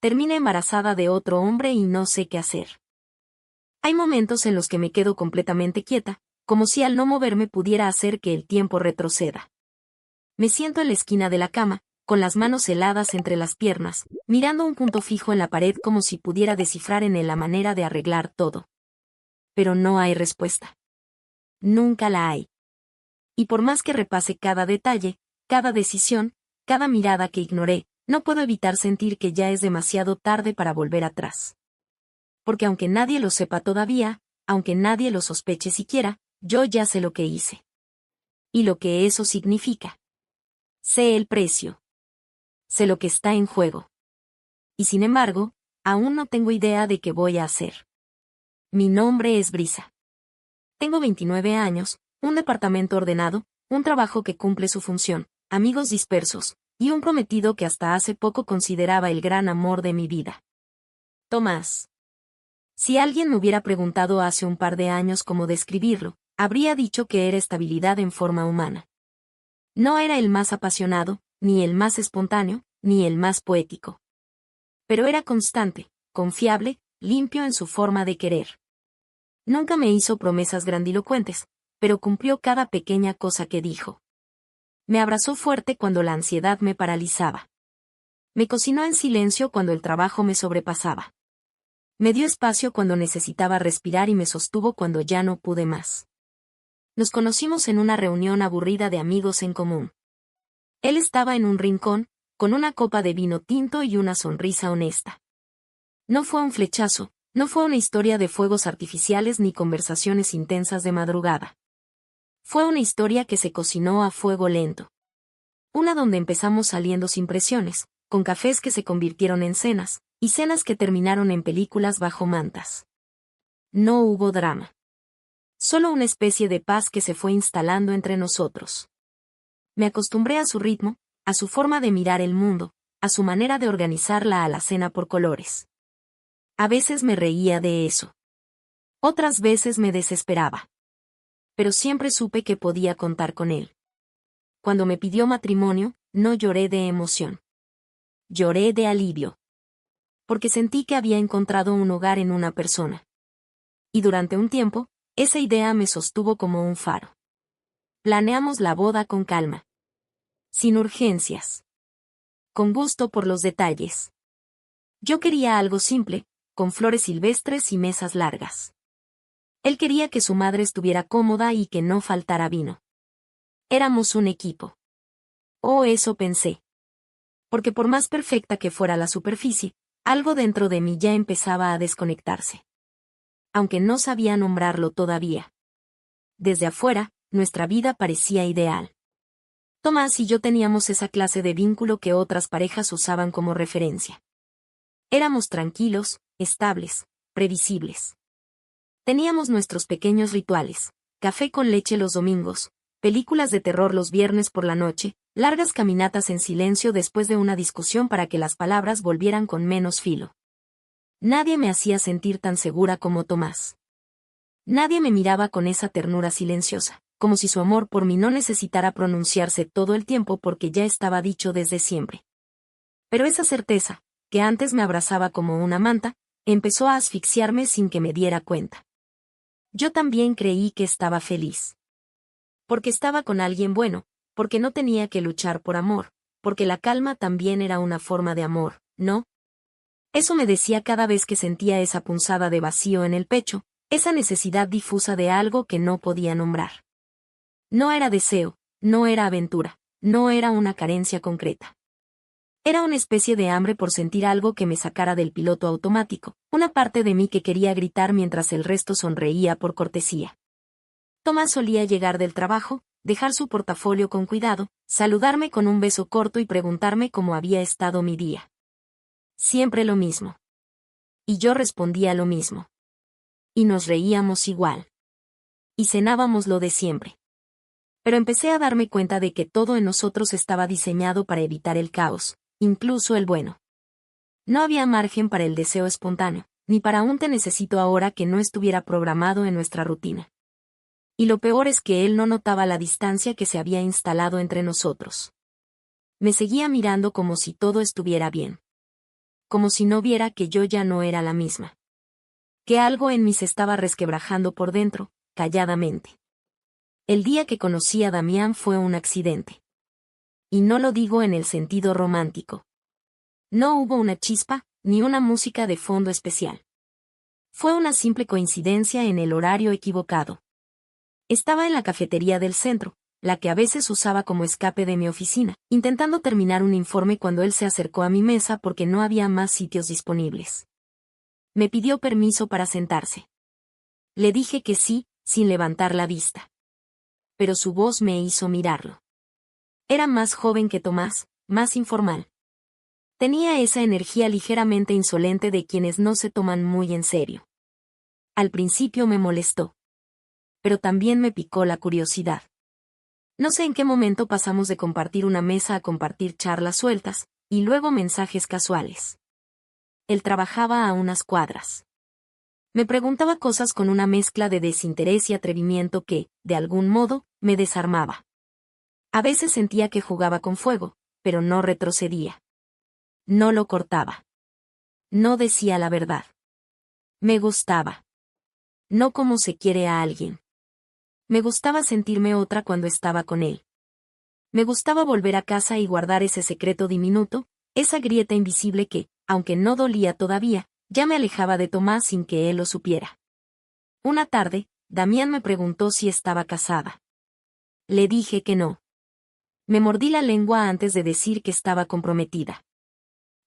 Termine embarazada de otro hombre y no sé qué hacer. Hay momentos en los que me quedo completamente quieta, como si al no moverme pudiera hacer que el tiempo retroceda. Me siento en la esquina de la cama, con las manos heladas entre las piernas, mirando un punto fijo en la pared como si pudiera descifrar en él la manera de arreglar todo. Pero no hay respuesta. Nunca la hay. Y por más que repase cada detalle, cada decisión, cada mirada que ignoré, no puedo evitar sentir que ya es demasiado tarde para volver atrás. Porque aunque nadie lo sepa todavía, aunque nadie lo sospeche siquiera, yo ya sé lo que hice. Y lo que eso significa. Sé el precio. Sé lo que está en juego. Y sin embargo, aún no tengo idea de qué voy a hacer. Mi nombre es Brisa. Tengo 29 años, un departamento ordenado, un trabajo que cumple su función, amigos dispersos, y un prometido que hasta hace poco consideraba el gran amor de mi vida. Tomás. Si alguien me hubiera preguntado hace un par de años cómo describirlo, habría dicho que era estabilidad en forma humana. No era el más apasionado, ni el más espontáneo, ni el más poético. Pero era constante, confiable, limpio en su forma de querer. Nunca me hizo promesas grandilocuentes, pero cumplió cada pequeña cosa que dijo. Me abrazó fuerte cuando la ansiedad me paralizaba. Me cocinó en silencio cuando el trabajo me sobrepasaba. Me dio espacio cuando necesitaba respirar y me sostuvo cuando ya no pude más. Nos conocimos en una reunión aburrida de amigos en común. Él estaba en un rincón, con una copa de vino tinto y una sonrisa honesta. No fue un flechazo, no fue una historia de fuegos artificiales ni conversaciones intensas de madrugada. Fue una historia que se cocinó a fuego lento. Una donde empezamos saliendo sin presiones, con cafés que se convirtieron en cenas, y cenas que terminaron en películas bajo mantas. No hubo drama. Solo una especie de paz que se fue instalando entre nosotros. Me acostumbré a su ritmo, a su forma de mirar el mundo, a su manera de organizar la alacena por colores. A veces me reía de eso. Otras veces me desesperaba. Pero siempre supe que podía contar con él. Cuando me pidió matrimonio, no lloré de emoción. Lloré de alivio. Porque sentí que había encontrado un hogar en una persona. Y durante un tiempo, esa idea me sostuvo como un faro. Planeamos la boda con calma. Sin urgencias. Con gusto por los detalles. Yo quería algo simple, con flores silvestres y mesas largas. Él quería que su madre estuviera cómoda y que no faltara vino. Éramos un equipo. Oh, eso pensé. Porque por más perfecta que fuera la superficie, algo dentro de mí ya empezaba a desconectarse. Aunque no sabía nombrarlo todavía. Desde afuera, nuestra vida parecía ideal. Tomás y yo teníamos esa clase de vínculo que otras parejas usaban como referencia. Éramos tranquilos, estables, previsibles. Teníamos nuestros pequeños rituales, café con leche los domingos, películas de terror los viernes por la noche, largas caminatas en silencio después de una discusión para que las palabras volvieran con menos filo. Nadie me hacía sentir tan segura como Tomás. Nadie me miraba con esa ternura silenciosa, como si su amor por mí no necesitara pronunciarse todo el tiempo porque ya estaba dicho desde siempre. Pero esa certeza, que antes me abrazaba como una manta, empezó a asfixiarme sin que me diera cuenta. Yo también creí que estaba feliz. Porque estaba con alguien bueno, porque no tenía que luchar por amor, porque la calma también era una forma de amor, ¿no? Eso me decía cada vez que sentía esa punzada de vacío en el pecho, esa necesidad difusa de algo que no podía nombrar. No era deseo, no era aventura, no era una carencia concreta. Era una especie de hambre por sentir algo que me sacara del piloto automático, una parte de mí que quería gritar mientras el resto sonreía por cortesía. Tomás solía llegar del trabajo, dejar su portafolio con cuidado, saludarme con un beso corto y preguntarme cómo había estado mi día. Siempre lo mismo. Y yo respondía lo mismo. Y nos reíamos igual. Y cenábamos lo de siempre. Pero empecé a darme cuenta de que todo en nosotros estaba diseñado para evitar el caos, incluso el bueno. No había margen para el deseo espontáneo, ni para un te necesito ahora que no estuviera programado en nuestra rutina. Y lo peor es que él no notaba la distancia que se había instalado entre nosotros. Me seguía mirando como si todo estuviera bien. como si no viera que yo ya no era la misma. Que algo en mí se estaba resquebrajando por dentro, calladamente. El día que conocí a Damián fue un accidente. Y no lo digo en el sentido romántico. No hubo una chispa, ni una música de fondo especial. Fue una simple coincidencia en el horario equivocado. Estaba en la cafetería del centro, la que a veces usaba como escape de mi oficina, intentando terminar un informe cuando él se acercó a mi mesa porque no había más sitios disponibles. Me pidió permiso para sentarse. Le dije que sí, sin levantar la vista. Pero su voz me hizo mirarlo. Era más joven que Tomás, más informal. Tenía esa energía ligeramente insolente de quienes no se toman muy en serio. Al principio me molestó. Pero también me picó la curiosidad. No sé en qué momento pasamos de compartir una mesa a compartir charlas sueltas, y luego mensajes casuales. Él trabajaba a unas cuadras. Me preguntaba cosas con una mezcla de desinterés y atrevimiento que, de algún modo, me desarmaba. A veces sentía que jugaba con fuego, pero no retrocedía. No lo cortaba. No decía la verdad. Me gustaba. No como se quiere a alguien. Me gustaba sentirme otra cuando estaba con él. Me gustaba volver a casa y guardar ese secreto diminuto, esa grieta invisible que, aunque no dolía todavía, ya me alejaba de Tomás sin que él lo supiera. Una tarde, Damián me preguntó si estaba casada. Le dije que no. Me mordí la lengua antes de decir que estaba comprometida.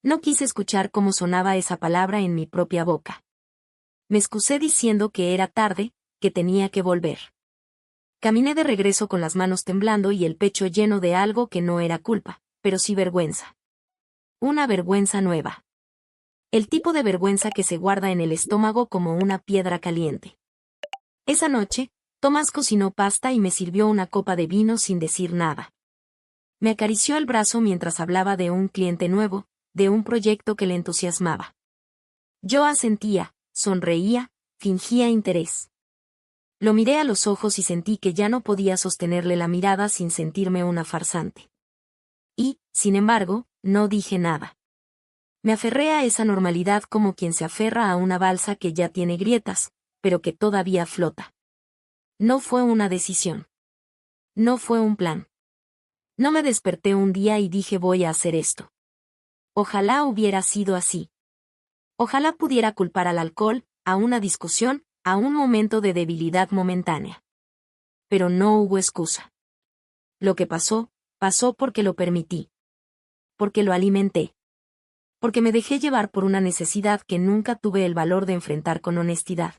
No quise escuchar cómo sonaba esa palabra en mi propia boca. Me excusé diciendo que era tarde, que tenía que volver. Caminé de regreso con las manos temblando y el pecho lleno de algo que no era culpa, pero sí vergüenza. Una vergüenza nueva. El tipo de vergüenza que se guarda en el estómago como una piedra caliente. Esa noche, Tomás cocinó pasta y me sirvió una copa de vino sin decir nada. Me acarició el brazo mientras hablaba de un cliente nuevo, de un proyecto que le entusiasmaba. Yo asentía, sonreía, fingía interés. Lo miré a los ojos y sentí que ya no podía sostenerle la mirada sin sentirme una farsante. Y, sin embargo, no dije nada. Me aferré a esa normalidad como quien se aferra a una balsa que ya tiene grietas, pero que todavía flota. No fue una decisión. No fue un plan. No me desperté un día y dije voy a hacer esto. Ojalá hubiera sido así. Ojalá pudiera culpar al alcohol, a una discusión, a un momento de debilidad momentánea. Pero no hubo excusa. Lo que pasó, pasó porque lo permití. Porque lo alimenté. Porque me dejé llevar por una necesidad que nunca tuve el valor de enfrentar con honestidad.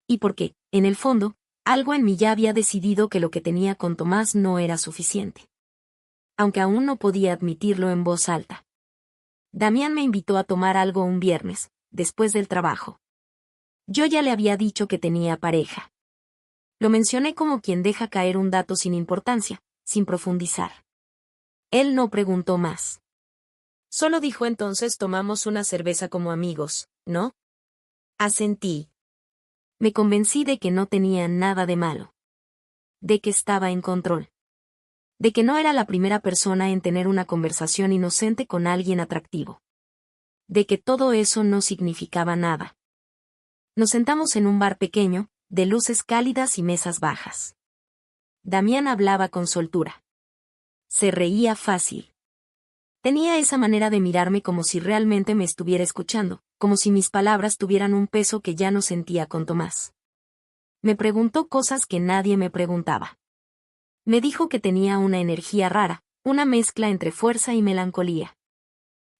Y porque, en el fondo, algo en mí ya había decidido que lo que tenía con Tomás no era suficiente. Aunque aún no podía admitirlo en voz alta. Damián me invitó a tomar algo un viernes, después del trabajo. Yo ya le había dicho que tenía pareja. Lo mencioné como quien deja caer un dato sin importancia, sin profundizar. Él no preguntó más. Solo dijo entonces tomamos una cerveza como amigos, ¿no? Asentí. Me convencí de que no tenía nada de malo. De que estaba en control. De que no era la primera persona en tener una conversación inocente con alguien atractivo. De que todo eso no significaba nada. Nos sentamos en un bar pequeño, de luces cálidas y mesas bajas. Damián hablaba con soltura. Se reía fácil. Tenía esa manera de mirarme como si realmente me estuviera escuchando, como si mis palabras tuvieran un peso que ya no sentía con Tomás. Me preguntó cosas que nadie me preguntaba. Me dijo que tenía una energía rara, una mezcla entre fuerza y melancolía.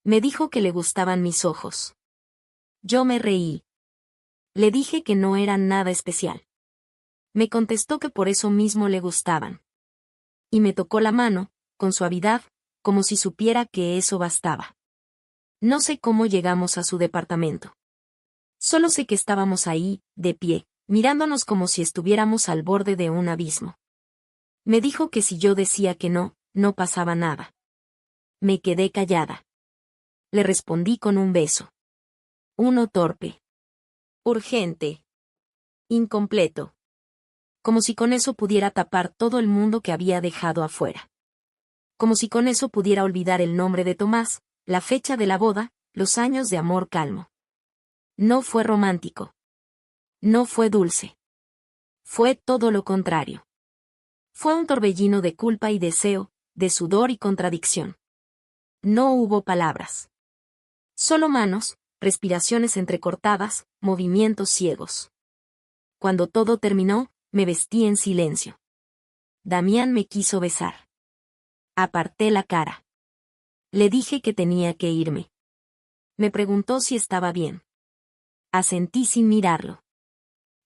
Me dijo que le gustaban mis ojos. Yo me reí. Le dije que no eran nada especial. Me contestó que por eso mismo le gustaban. Y me tocó la mano, con suavidad, como si supiera que eso bastaba. No sé cómo llegamos a su departamento. Solo sé que estábamos ahí, de pie, mirándonos como si estuviéramos al borde de un abismo. Me dijo que si yo decía que no, no pasaba nada. Me quedé callada. Le respondí con un beso. Uno torpe. Urgente. Incompleto. Como si con eso pudiera tapar todo el mundo que había dejado afuera. Como si con eso pudiera olvidar el nombre de Tomás, la fecha de la boda, los años de amor calmo. No fue romántico. No fue dulce. Fue todo lo contrario. Fue un torbellino de culpa y deseo, de sudor y contradicción. No hubo palabras. Solo manos, respiraciones entrecortadas, movimientos ciegos. Cuando todo terminó, me vestí en silencio. Damián me quiso besar. Aparté la cara. Le dije que tenía que irme. Me preguntó si estaba bien. Asentí sin mirarlo.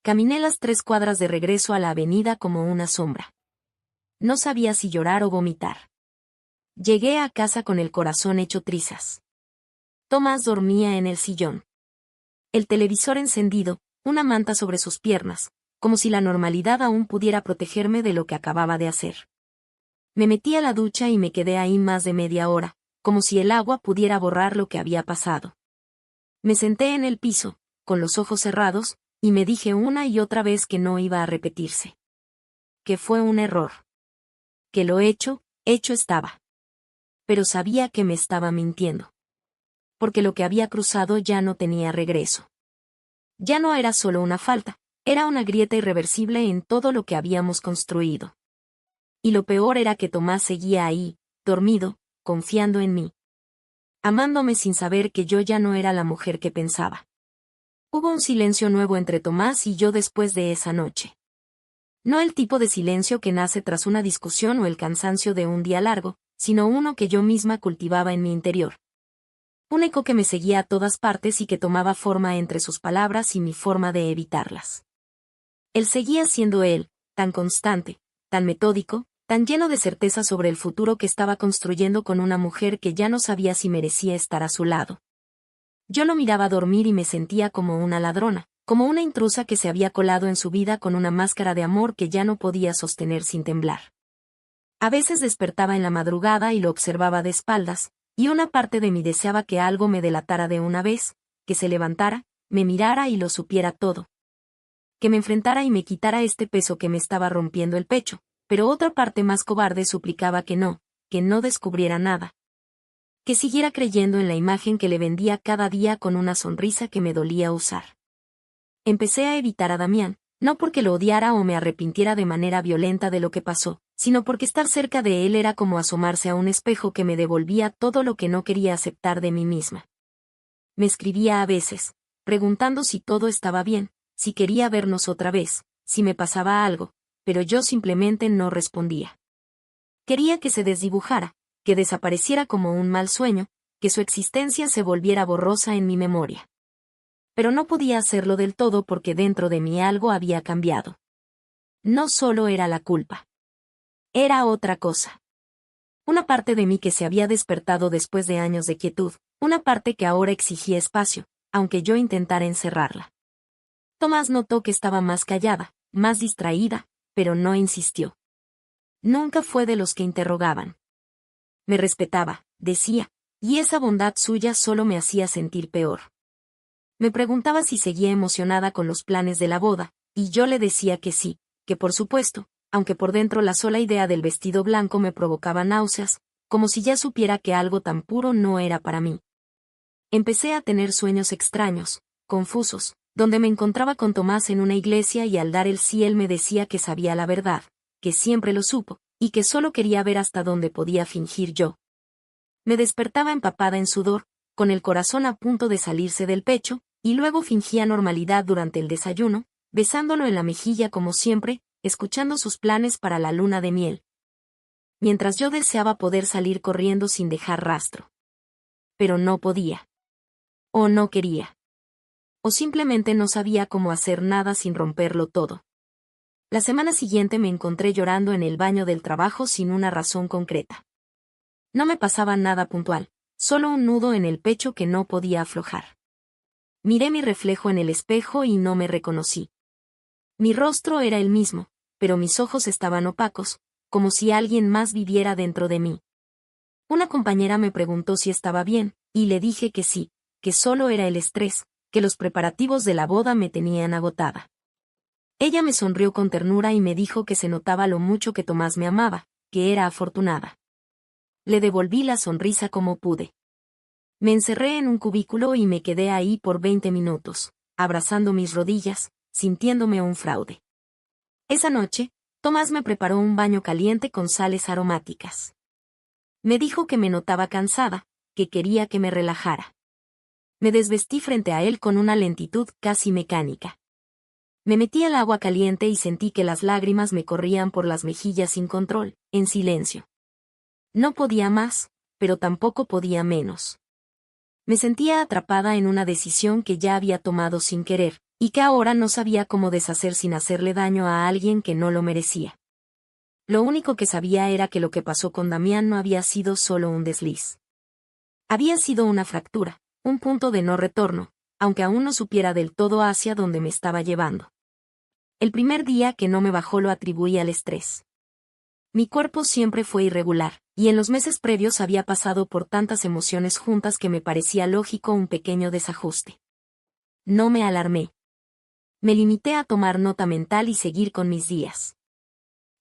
Caminé las 3 cuadras de regreso a la avenida como una sombra. No sabía si llorar o vomitar. Llegué a casa con el corazón hecho trizas. Tomás dormía en el sillón. El televisor encendido, una manta sobre sus piernas, como si la normalidad aún pudiera protegerme de lo que acababa de hacer. Me metí a la ducha y me quedé ahí más de media hora, como si el agua pudiera borrar lo que había pasado. Me senté en el piso, con los ojos cerrados, y me dije una y otra vez que no iba a repetirse. Que fue un error. Que lo hecho estaba. Pero sabía que me estaba mintiendo. Porque lo que había cruzado ya no tenía regreso. Ya no era solo una falta, era una grieta irreversible en todo lo que habíamos construido. Y lo peor era que Tomás seguía ahí, dormido, confiando en mí. Amándome sin saber que yo ya no era la mujer que pensaba. Hubo un silencio nuevo entre Tomás y yo después de esa noche. No el tipo de silencio que nace tras una discusión o el cansancio de un día largo, sino uno que yo misma cultivaba en mi interior. Un eco que me seguía a todas partes y que tomaba forma entre sus palabras y mi forma de evitarlas. Él seguía siendo él, tan constante, tan metódico, tan lleno de certeza sobre el futuro que estaba construyendo con una mujer que ya no sabía si merecía estar a su lado. Yo lo miraba dormir y me sentía como una ladrona, como una intrusa que se había colado en su vida con una máscara de amor que ya no podía sostener sin temblar. A veces despertaba en la madrugada y lo observaba de espaldas, y una parte de mí deseaba que algo me delatara de una vez, que se levantara, me mirara y lo supiera todo. Que me enfrentara y me quitara este peso que me estaba rompiendo el pecho, pero otra parte más cobarde suplicaba que no descubriera nada. Que siguiera creyendo en la imagen que le vendía cada día con una sonrisa que me dolía usar. Empecé a evitar a Damián, no porque lo odiara o me arrepintiera de manera violenta de lo que pasó, sino porque estar cerca de él era como asomarse a un espejo que me devolvía todo lo que no quería aceptar de mí misma. Me escribía a veces, preguntando si todo estaba bien, si quería vernos otra vez, si me pasaba algo, pero yo simplemente no respondía. Quería que se desdibujara, que desapareciera como un mal sueño, que su existencia se volviera borrosa en mi memoria. Pero no podía hacerlo del todo porque dentro de mí algo había cambiado. No solo era la culpa. Era otra cosa. Una parte de mí que se había despertado después de años de quietud, una parte que ahora exigía espacio, aunque yo intentara encerrarla. Tomás notó que estaba más callada, más distraída, pero no insistió. Nunca fue de los que interrogaban. Me respetaba, decía, y esa bondad suya solo me hacía sentir peor. Me preguntaba si seguía emocionada con los planes de la boda, y yo le decía que sí, que por supuesto, aunque por dentro la sola idea del vestido blanco me provocaba náuseas, como si ya supiera que algo tan puro no era para mí. Empecé a tener sueños extraños, confusos, donde me encontraba con Tomás en una iglesia y al dar el sí él me decía que sabía la verdad, que siempre lo supo, y que solo quería ver hasta dónde podía fingir yo. Me despertaba empapada en sudor, con el corazón a punto de salirse del pecho, y luego fingía normalidad durante el desayuno, besándolo en la mejilla como siempre, escuchando sus planes para la luna de miel. Mientras yo deseaba poder salir corriendo sin dejar rastro. Pero no podía. O no quería. O simplemente no sabía cómo hacer nada sin romperlo todo. La semana siguiente me encontré llorando en el baño del trabajo sin una razón concreta. No me pasaba nada puntual, solo un nudo en el pecho que no podía aflojar. Miré mi reflejo en el espejo y no me reconocí. Mi rostro era el mismo, pero mis ojos estaban opacos, como si alguien más viviera dentro de mí. Una compañera me preguntó si estaba bien, y le dije que sí, que solo era el estrés, que los preparativos de la boda me tenían agotada. Ella me sonrió con ternura y me dijo que se notaba lo mucho que Tomás me amaba, que era afortunada. Le devolví la sonrisa como pude. Me encerré en un cubículo y me quedé ahí por 20 minutos, abrazando mis rodillas, sintiéndome un fraude. Esa noche, Tomás me preparó un baño caliente con sales aromáticas. Me dijo que me notaba cansada, que quería que me relajara. Me desvestí frente a él con una lentitud casi mecánica. Me metí al agua caliente y sentí que las lágrimas me corrían por las mejillas sin control, en silencio. No podía más, pero tampoco podía menos. Me sentía atrapada en una decisión que ya había tomado sin querer, y que ahora no sabía cómo deshacer sin hacerle daño a alguien que no lo merecía. Lo único que sabía era que lo que pasó con Damián no había sido solo un desliz. Había sido una fractura, un punto de no retorno, aunque aún no supiera del todo hacia dónde me estaba llevando. El primer día que no me bajó lo atribuí al estrés. Mi cuerpo siempre fue irregular, y en los meses previos había pasado por tantas emociones juntas que me parecía lógico un pequeño desajuste. No me alarmé. Me limité a tomar nota mental y seguir con mis días.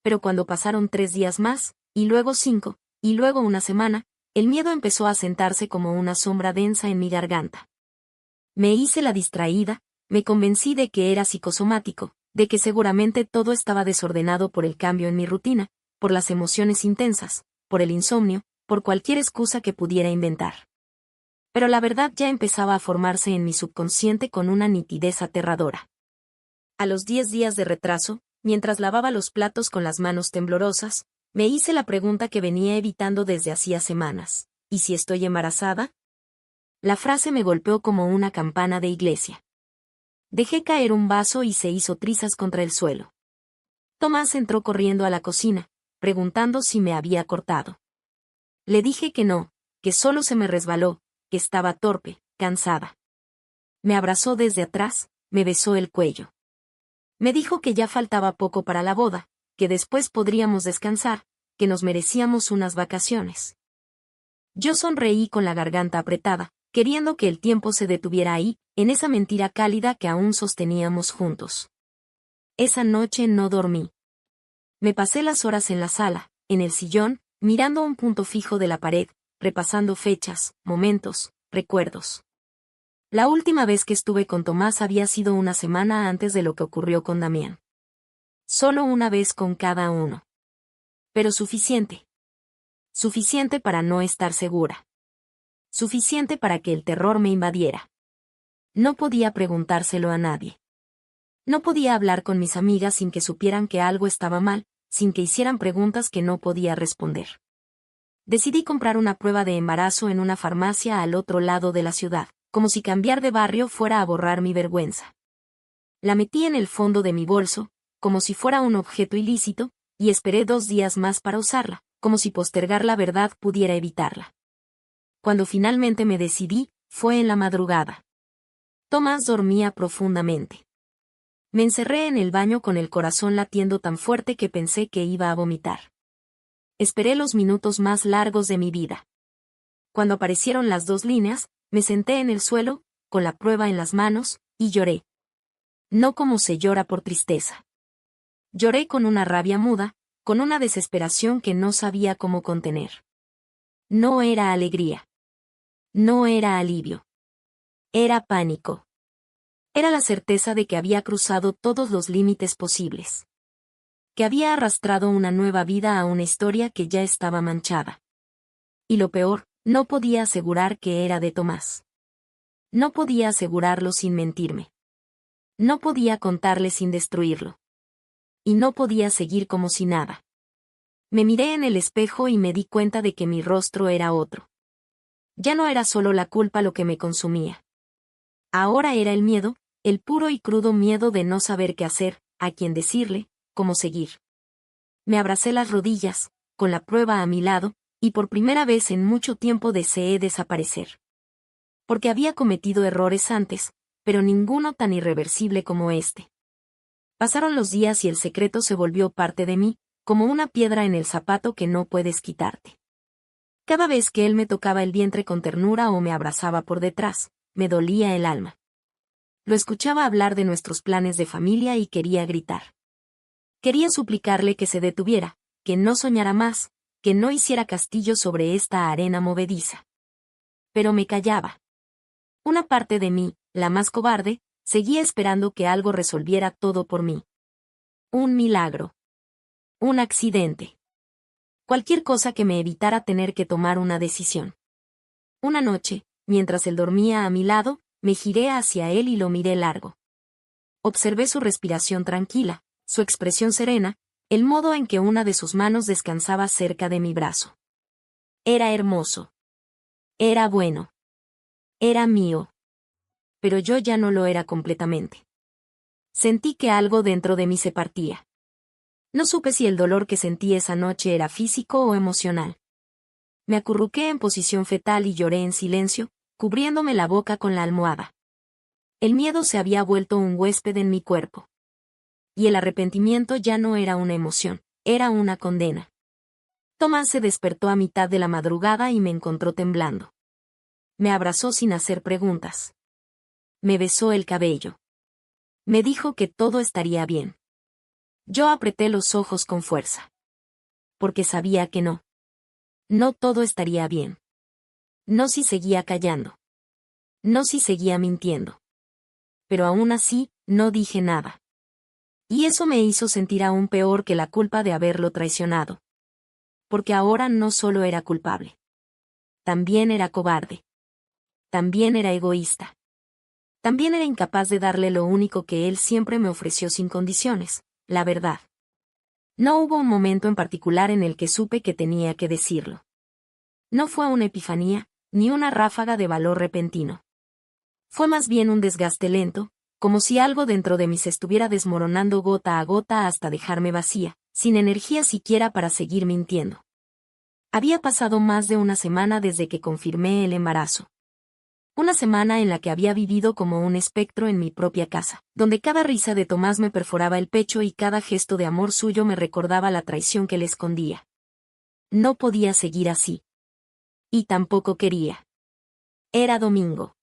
Pero cuando pasaron 3 días más, y luego 5, y luego una semana, el miedo empezó a sentarse como una sombra densa en mi garganta. Me hice la distraída, me convencí de que era psicosomático, de que seguramente todo estaba desordenado por el cambio en mi rutina, por las emociones intensas, por el insomnio, por cualquier excusa que pudiera inventar. Pero la verdad ya empezaba a formarse en mi subconsciente con una nitidez aterradora. A los 10 días de retraso, mientras lavaba los platos con las manos temblorosas, me hice la pregunta que venía evitando desde hacía semanas: ¿y si estoy embarazada? La frase me golpeó como una campana de iglesia. Dejé caer un vaso y se hizo trizas contra el suelo. Tomás entró corriendo a la cocina, preguntando si me había cortado. Le dije que no, que solo se me resbaló, que estaba torpe, cansada. Me abrazó desde atrás, me besó el cuello. Me dijo que ya faltaba poco para la boda, que después podríamos descansar, que nos merecíamos unas vacaciones. Yo sonreí con la garganta apretada, queriendo que el tiempo se detuviera ahí, en esa mentira cálida que aún sosteníamos juntos. Esa noche no dormí. Me pasé las horas en la sala, en el sillón, mirando a un punto fijo de la pared, repasando fechas, momentos, recuerdos. La última vez que estuve con Tomás había sido una semana antes de lo que ocurrió con Damián. Solo una vez con cada uno. Pero suficiente. Suficiente para no estar segura. Suficiente para que el terror me invadiera. No podía preguntárselo a nadie. No podía hablar con mis amigas sin que supieran que algo estaba mal, sin que hicieran preguntas que no podía responder. Decidí comprar una prueba de embarazo en una farmacia al otro lado de la ciudad, como si cambiar de barrio fuera a borrar mi vergüenza. La metí en el fondo de mi bolso, como si fuera un objeto ilícito, y esperé 2 días más para usarla, como si postergar la verdad pudiera evitarla. Cuando finalmente me decidí, fue en la madrugada. Tomás dormía profundamente. Me encerré en el baño con el corazón latiendo tan fuerte que pensé que iba a vomitar. Esperé los minutos más largos de mi vida. Cuando aparecieron las 2 líneas, me senté en el suelo, con la prueba en las manos, y lloré. No como se llora por tristeza. Lloré con una rabia muda, con una desesperación que no sabía cómo contener. No era alegría. No era alivio. Era pánico. Era la certeza de que había cruzado todos los límites posibles. Que había arrastrado una nueva vida a una historia que ya estaba manchada. Y lo peor, no podía asegurar que era de Tomás. No podía asegurarlo sin mentirme. No podía contarle sin destruirlo. Y no podía seguir como si nada. Me miré en el espejo y me di cuenta de que mi rostro era otro. Ya no era solo la culpa lo que me consumía. Ahora era el miedo, el puro y crudo miedo de no saber qué hacer, a quién decirle, cómo seguir. Me abracé las rodillas, con la prueba a mi lado, y por primera vez en mucho tiempo deseé desaparecer. Porque había cometido errores antes, pero ninguno tan irreversible como este. Pasaron los días y el secreto se volvió parte de mí, como una piedra en el zapato que no puedes quitarte. Cada vez que él me tocaba el vientre con ternura o me abrazaba por detrás, me dolía el alma. Lo escuchaba hablar de nuestros planes de familia y quería gritar. Quería suplicarle que se detuviera, que no soñara más, que no hiciera castillo sobre esta arena movediza. Pero me callaba. Una parte de mí, la más cobarde, seguía esperando que algo resolviera todo por mí. Un milagro. Un accidente. Cualquier cosa que me evitara tener que tomar una decisión. Una noche, mientras él dormía a mi lado, me giré hacia él y lo miré largo. Observé su respiración tranquila, su expresión serena, el modo en que una de sus manos descansaba cerca de mi brazo. Era hermoso. Era bueno. Era mío. Pero yo ya no lo era completamente. Sentí que algo dentro de mí se partía. No supe si el dolor que sentí esa noche era físico o emocional. Me acurruqué en posición fetal y lloré en silencio, cubriéndome la boca con la almohada. El miedo se había vuelto un huésped en mi cuerpo. Y el arrepentimiento ya no era una emoción, era una condena. Tomás se despertó a mitad de la madrugada y me encontró temblando. Me abrazó sin hacer preguntas. Me besó el cabello. Me dijo que todo estaría bien. Yo apreté los ojos con fuerza. Porque sabía que no. No todo estaría bien. No si seguía callando. No si seguía mintiendo. Pero aún así, no dije nada. Y eso me hizo sentir aún peor que la culpa de haberlo traicionado. Porque ahora no solo era culpable. También era cobarde. También era egoísta. También era incapaz de darle lo único que él siempre me ofreció sin condiciones, la verdad. No hubo un momento en particular en el que supe que tenía que decirlo. No fue una epifanía, ni una ráfaga de valor repentino. Fue más bien un desgaste lento, como si algo dentro de mí se estuviera desmoronando gota a gota hasta dejarme vacía, sin energía siquiera para seguir mintiendo. Había pasado más de una semana desde que confirmé el embarazo. Una semana en la que había vivido como un espectro en mi propia casa, donde cada risa de Tomás me perforaba el pecho y cada gesto de amor suyo me recordaba la traición que le escondía. No podía seguir así. Y tampoco quería. Era domingo.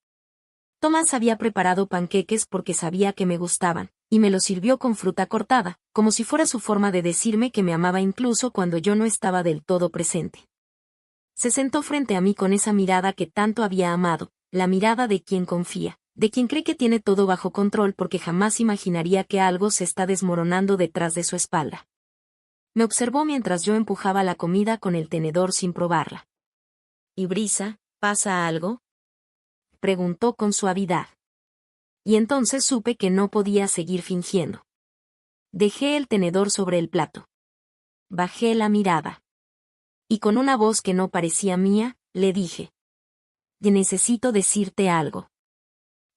Tomás había preparado panqueques porque sabía que me gustaban, y me los sirvió con fruta cortada, como si fuera su forma de decirme que me amaba incluso cuando yo no estaba del todo presente. Se sentó frente a mí con esa mirada que tanto había amado, la mirada de quien confía, de quien cree que tiene todo bajo control porque jamás imaginaría que algo se está desmoronando detrás de su espalda. Me observó mientras yo empujaba la comida con el tenedor sin probarla. ¿Y Brisa, pasa algo?, preguntó con suavidad. Y entonces supe que no podía seguir fingiendo. Dejé el tenedor sobre el plato. Bajé la mirada. Y con una voz que no parecía mía, le dije: necesito decirte algo.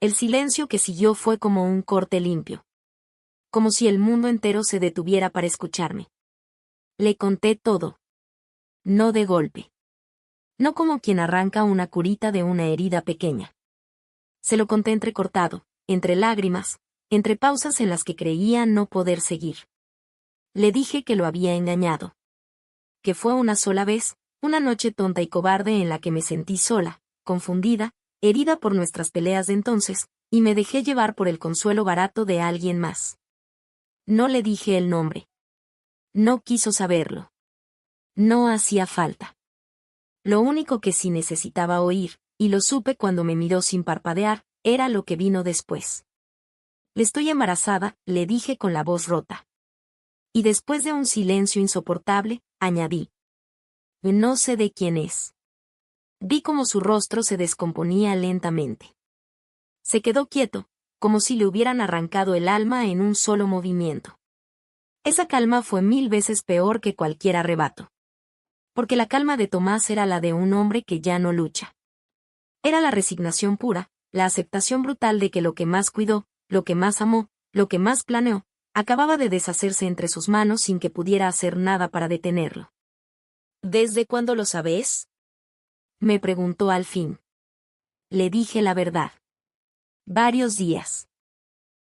El silencio que siguió fue como un corte limpio. Como si el mundo entero se detuviera para escucharme. Le conté todo. No de golpe. No como quien arranca una curita de una herida pequeña. Se lo conté entrecortado, entre lágrimas, entre pausas en las que creía no poder seguir. Le dije que lo había engañado. Que fue una sola vez, una noche tonta y cobarde en la que me sentí sola, confundida, herida por nuestras peleas de entonces, y me dejé llevar por el consuelo barato de alguien más. No le dije el nombre. No quiso saberlo. No hacía falta. Lo único que sí necesitaba oír, y lo supe cuando me miró sin parpadear, era lo que vino después. Le estoy embarazada, le dije con la voz rota. Y después de un silencio insoportable, añadí: no sé de quién es. Vi cómo su rostro se descomponía lentamente. Se quedó quieto, como si le hubieran arrancado el alma en un solo movimiento. Esa calma fue 1000 veces peor que cualquier arrebato. Porque la calma de Tomás era la de un hombre que ya no lucha. Era la resignación pura, la aceptación brutal de que lo que más cuidó, lo que más amó, lo que más planeó, acababa de deshacerse entre sus manos sin que pudiera hacer nada para detenerlo. ¿Desde cuándo lo sabes?, me preguntó al fin. Le dije la verdad. Varios días.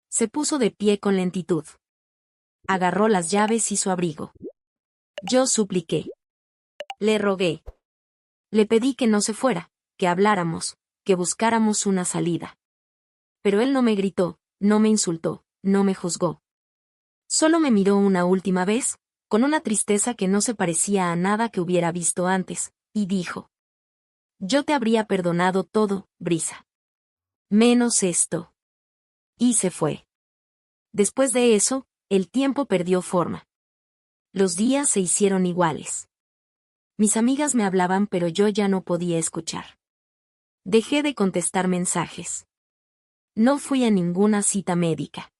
Se puso de pie con lentitud. Agarró las llaves y su abrigo. Yo supliqué. Le rogué. Le pedí que no se fuera, que habláramos, que buscáramos una salida. Pero él no me gritó, no me insultó, no me juzgó. Solo me miró una última vez, con una tristeza que no se parecía a nada que hubiera visto antes, y dijo: Yo te habría perdonado todo, Brisa. Menos esto. Y se fue. Después de eso, el tiempo perdió forma. Los días se hicieron iguales. Mis amigas me hablaban pero yo ya no podía escuchar. Dejé de contestar mensajes. No fui a ninguna cita médica.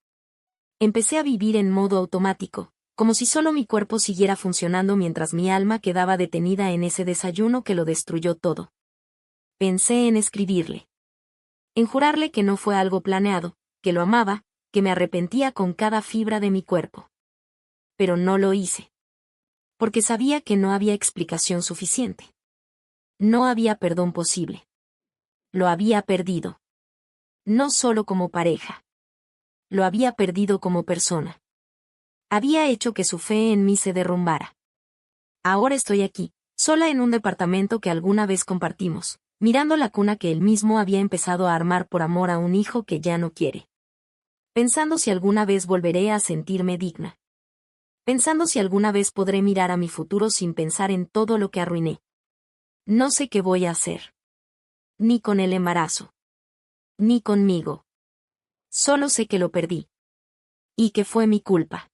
Empecé a vivir en modo automático, como si solo mi cuerpo siguiera funcionando mientras mi alma quedaba detenida en ese desayuno que lo destruyó todo. Pensé en escribirle. En jurarle que no fue algo planeado, que lo amaba, que me arrepentía con cada fibra de mi cuerpo. Pero no lo hice. Porque sabía que no había explicación suficiente. No había perdón posible. Lo había perdido. No solo como pareja. Lo había perdido como persona. Había hecho que su fe en mí se derrumbara. Ahora estoy aquí, sola en un departamento que alguna vez compartimos, mirando la cuna que él mismo había empezado a armar por amor a un hijo que ya no quiere. Pensando si alguna vez volveré a sentirme digna. Pensando si alguna vez podré mirar a mi futuro sin pensar en todo lo que arruiné. No sé qué voy a hacer. Ni con el embarazo. Ni conmigo. Solo sé que lo perdí. Y que fue mi culpa.